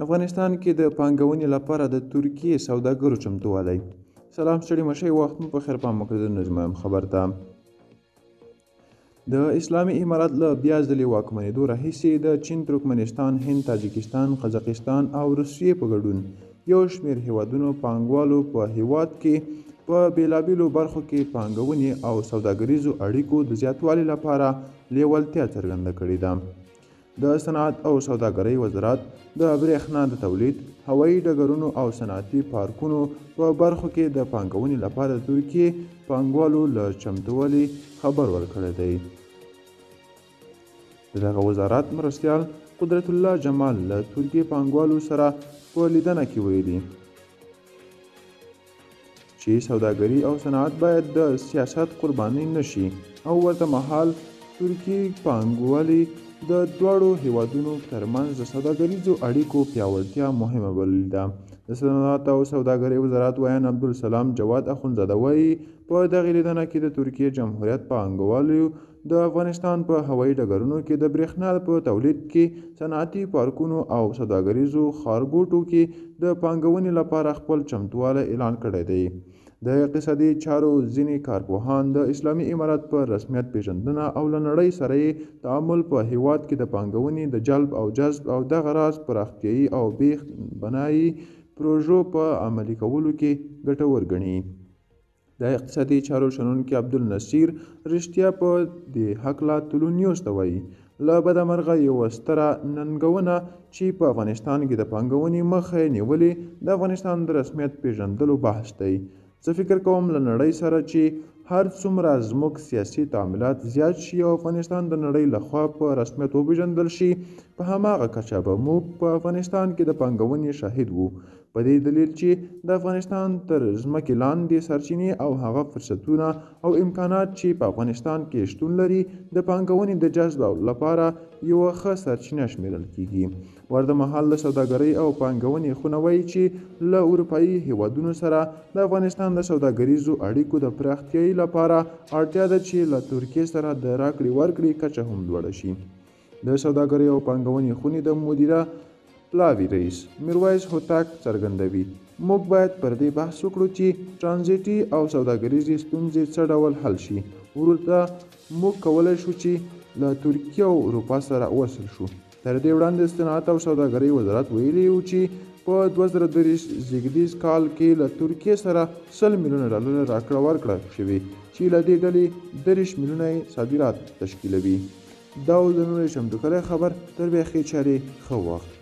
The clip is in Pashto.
افغانستان کې د پانګونې لپاره د ترکیې سوداګرو چمتووالی. سلام ستړي مشئ، وخت مو په خیر. پام وکړئ د نظم خبر ته. د اسلامي امارات له بیا ځلې واکمنېدو راهیسې د چین، ترکمنستان، هند، تاجکستان، قزاقستان او روسیې په ګډون یو شمېر هیوادونو پانګوالو په هیواد کې په بېلابېلو برخو کې پانګونې او سوداګریزو اړیکو د زیاتوالي لپاره لیوالتیا څرګنده کړې ده. د صنعت او سوداګرۍ وزارت د برېښنا د تولید، هوایي ډګرونو او صنعتي پارکونو په برخو کې د پانګونې لپاره د ترکیې پانګوالو له چمتووالي خبر ورکړی دی. د دغه وزارت مرستیال قدرت الله جمال له ترکیې پانګوالو سره په لیدنه کې ویلي چې سوداګري او صنعت باید د سیاست قرباني نشي او ورته مهال ترکیې پانګوالي د دواړو هیوادونو ترمنځ د سوداګریزو اړیکو پیاوړتیا مهمه بللې ده. د صنعت او سوداګرۍ وزارت ویان عبدالسلام جواد اخندزاده وایي په دغې لیدنه کې د ترکیې جمهوریت پانګوالو د افغانستان په هوایي ډګرونو کې د برېښنا په تولید کې، صنعتي پارکونو او سوداګریزو ښارګوټو کې د پانګونې لپاره خپل چمتووالی اعلان کړی دی. د اقتصادي چارو ځینې کارپوهان د اسلامي امارات په رسمیت پیژندنه او له نړۍ سره یې تعامل په هیواد کې د پانګونې د جلب او جذب او دغه راز پراختیایي او بې بنایي پروژو په عملي کولو کې ګټور ګڼي. د اقتصادي چارو شنونکي عبدالنصیر رښتیا په دې هکله طلوع نیوز ته وایي له بده مرغه یوه ستره ننګونه چې په افغانستان کې د پانګونې مخه یې نیولې د افغانستان د رسمیت پیژندلو بحث دی. زه فکر کوم له نړۍ سره چې هر څومره زموږ سیاسي تعاملات زیات شي او افغانستان د نړۍ لخوا په رسمیت وپېژندل شي، په هماغه کچه به موږ په افغانستان کې د پانګونې شاهد وو، په دې دلیل چې د افغانستان تر ځمکې لاندې سرچینې او هغه فرصتونه او امکانات چې په افغانستان کې شتون لري د پانګونې د جذب لپاره یوه ښه سرچینه شمیرل کیږي. ورته مهال د سوداګرۍ او پانګونې خونه وایي چې له اروپایي هیوادونو سره د افغانستان د سوداګریزو اړیکو د پراختیایي لپاره اړتیا ده چې له ترکیې سره د راکړې ورکړې کچه هم لوړه شي. د سوداګرۍ او پانګونې خونې د مدیره پلاوي رئیس میرویس هوتک څرګندوي موږ باید پر دې بحث وکړو چې ټرانزیټي او سوداګریزې ستونزې څه ډول حل شي. وروسته موږ کولی شو چې له ترکیې او اروپا سره وصل شو. تر دې وړاندې صنعت او سوداګرۍ وزارت ویلي و چې په 2023 زیږدیز کال کې له ترکیې سره 100 میلیونه ډالر راکړه ورکړه شوې چې له دې ډلې 30 میلیونه صادرات تشکیلوي. دا و د نورې چمتو کړی خبر. تر بیا ښې چارې ښه وخت.